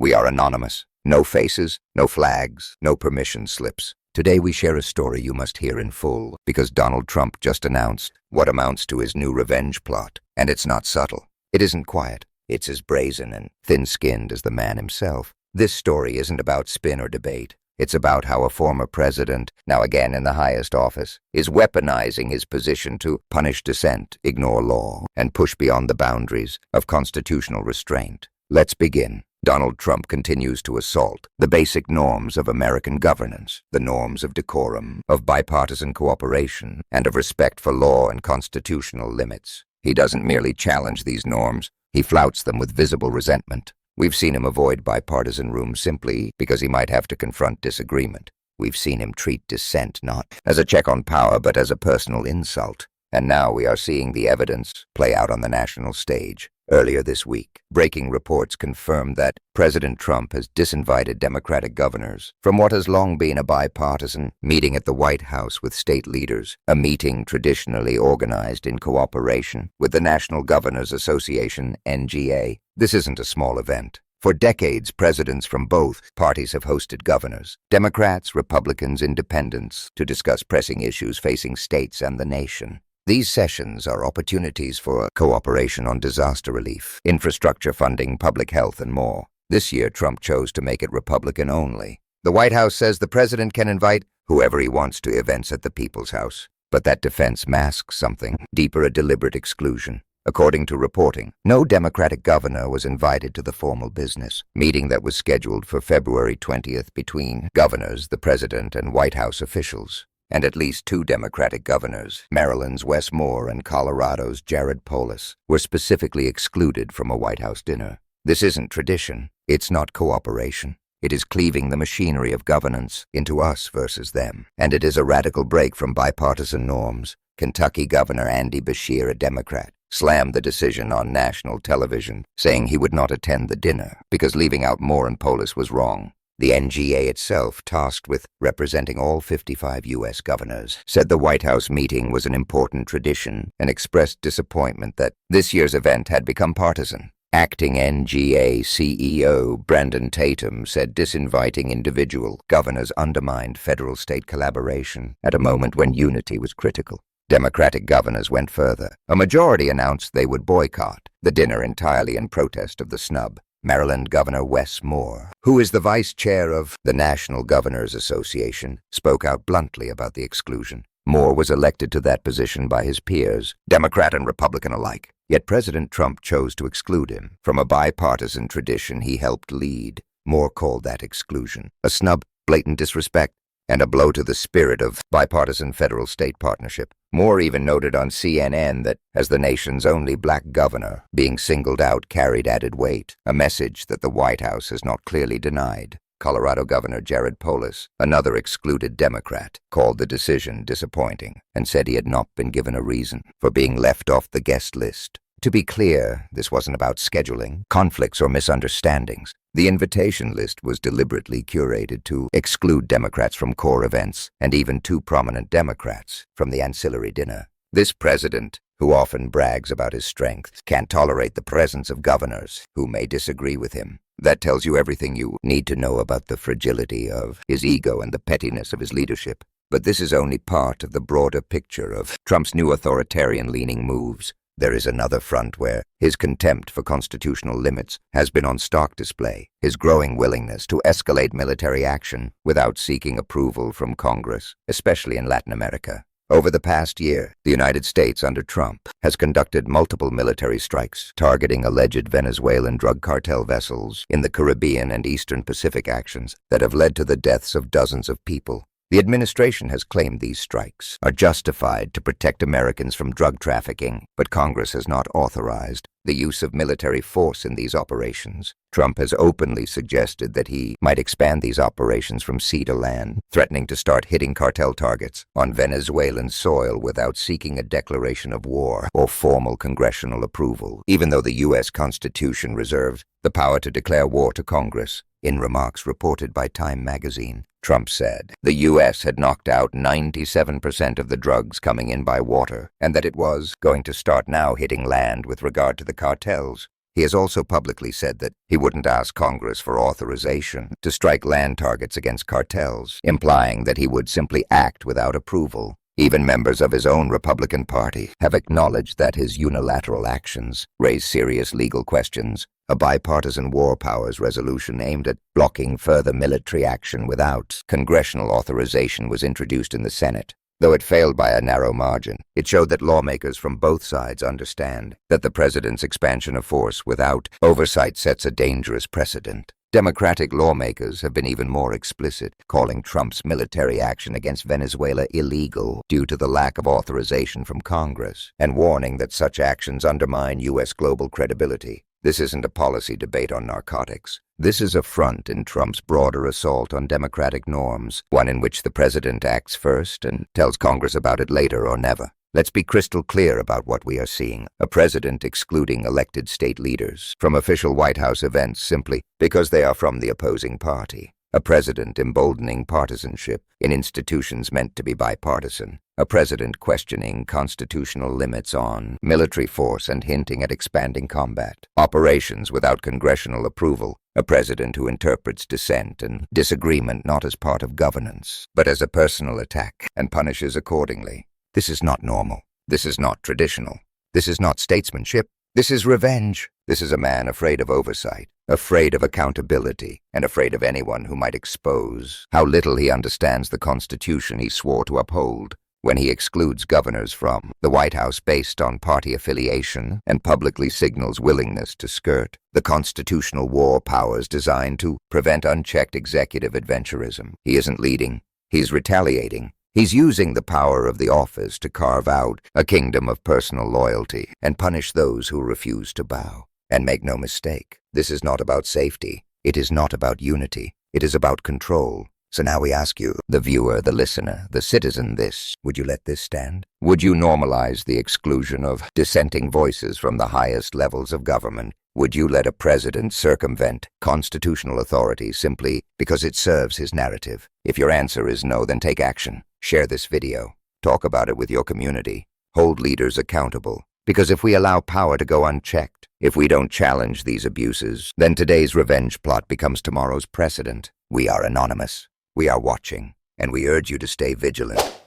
We are anonymous. No faces, no flags, no permission slips. Today we share a story you must hear in full, because Donald Trump just announced what amounts to his new revenge plot. And it's not subtle. It isn't quiet. It's as brazen and thin-skinned as the man himself. This story isn't about spin or debate. It's about how a former president, now again in the highest office, is weaponizing his position to punish dissent, ignore law, and push beyond the boundaries of constitutional restraint. Let's begin. Donald Trump continues to assault the basic norms of American governance, the norms of decorum, of bipartisan cooperation, and of respect for law and constitutional limits. He doesn't merely challenge these norms, he flouts them with visible resentment. We've seen him avoid bipartisan rooms simply because he might have to confront disagreement. We've seen him treat dissent not as a check on power but as a personal insult. And now we are seeing the evidence play out on the national stage. Earlier this week, breaking reports confirmed that President Trump has disinvited Democratic governors from what has long been a bipartisan meeting at the White House with state leaders, a meeting traditionally organized in cooperation with the National Governors Association, NGA. This isn't a small event. For decades, presidents from both parties have hosted governors, Democrats, Republicans, Independents, to discuss pressing issues facing states and the nation. These sessions are opportunities for cooperation on disaster relief, infrastructure funding, public health, and more. This year, Trump chose to make it Republican only. The White House says the president can invite whoever he wants to events at the People's House. But that defense masks something deeper, a deliberate exclusion. According to reporting, no Democratic governor was invited to the formal business meeting that was scheduled for February 20th between governors, the president, and White House officials. And at least two Democratic governors, Maryland's Wes Moore and Colorado's Jared Polis, were specifically excluded from a White House dinner. This isn't tradition. It's not cooperation. It is cleaving the machinery of governance into us versus them. And it is a radical break from bipartisan norms. Kentucky Governor Andy Beshear, a Democrat, slammed the decision on national television, saying he would not attend the dinner because leaving out Moore and Polis was wrong. The NGA itself, tasked with representing all 55 U.S. governors, said the White House meeting was an important tradition and expressed disappointment that this year's event had become partisan. Acting NGA CEO Brandon Tatum said disinviting individual governors undermined federal-state collaboration at a moment when unity was critical. Democratic governors went further. A majority announced they would boycott the dinner entirely in protest of the snub. Maryland Governor Wes Moore, who is the vice chair of the National Governors Association, spoke out bluntly about the exclusion. Moore was elected to that position by his peers, Democrat and Republican alike. Yet President Trump chose to exclude him from a bipartisan tradition he helped lead. Moore called that exclusion a snub, blatant disrespect, and a blow to the spirit of bipartisan federal-state partnership. Moore even noted on CNN that, as the nation's only black governor, being singled out carried added weight, a message that the White House has not clearly denied. Colorado Governor Jared Polis, another excluded Democrat, called the decision disappointing and said he had not been given a reason for being left off the guest list. To be clear, this wasn't about scheduling, conflicts, or misunderstandings. The invitation list was deliberately curated to exclude Democrats from core events and even two prominent Democrats from the ancillary dinner. This president, who often brags about his strength, can't tolerate the presence of governors who may disagree with him. That tells you everything you need to know about the fragility of his ego and the pettiness of his leadership. But this is only part of the broader picture of Trump's new authoritarian-leaning moves. There is another front where his contempt for constitutional limits has been on stark display, his growing willingness to escalate military action without seeking approval from Congress, especially in Latin America. Over the past year, the United States under Trump has conducted multiple military strikes targeting alleged Venezuelan drug cartel vessels in the Caribbean and Eastern Pacific, actions that have led to the deaths of dozens of people. The administration has claimed these strikes are justified to protect Americans from drug trafficking, but Congress has not authorized the use of military force in these operations. Trump has openly suggested that he might expand these operations from sea to land, threatening to start hitting cartel targets on Venezuelan soil without seeking a declaration of war or formal congressional approval, even though the U.S. Constitution reserves the power to declare war to Congress. In remarks reported by Time magazine, Trump said the U.S. had knocked out 97% of the drugs coming in by water, and that it was going to start now hitting land with regard to the cartels. He has also publicly said that he wouldn't ask Congress for authorization to strike land targets against cartels, implying that he would simply act without approval. Even members of his own Republican Party have acknowledged that his unilateral actions raise serious legal questions. A bipartisan war powers resolution aimed at blocking further military action without congressional authorization was introduced in the Senate. Though it failed by a narrow margin, it showed that lawmakers from both sides understand that the president's expansion of force without oversight sets a dangerous precedent. Democratic lawmakers have been even more explicit, calling Trump's military action against Venezuela illegal due to the lack of authorization from Congress, and warning that such actions undermine U.S. global credibility. This isn't a policy debate on narcotics. This is a front in Trump's broader assault on democratic norms, one in which the president acts first and tells Congress about it later or never. Let's be crystal clear about what we are seeing. A president excluding elected state leaders from official White House events simply because they are from the opposing party. A president emboldening partisanship in institutions meant to be bipartisan. A president questioning constitutional limits on military force and hinting at expanding combat operations without congressional approval. A president who interprets dissent and disagreement not as part of governance, but as a personal attack and punishes accordingly. This is not normal. This is not traditional. This is not statesmanship. This is revenge. This is a man afraid of oversight, afraid of accountability, and afraid of anyone who might expose how little he understands the Constitution he swore to uphold. When he excludes governors from the White House based on party affiliation and publicly signals willingness to skirt the constitutional war powers designed to prevent unchecked executive adventurism, he isn't leading. He's retaliating. He's using the power of the office to carve out a kingdom of personal loyalty and punish those who refuse to bow. And make no mistake, this is not about safety. It is not about unity. It is about control. So now we ask you, the viewer, the listener, the citizen, would you let this stand? Would you normalize the exclusion of dissenting voices from the highest levels of government? Would you let a president circumvent constitutional authority simply because it serves his narrative? If your answer is no, then take action. Share this video. Talk about it with your community. Hold leaders accountable. Because if we allow power to go unchecked, if we don't challenge these abuses, then today's revenge plot becomes tomorrow's precedent. We are anonymous. We are watching, and we urge you to stay vigilant.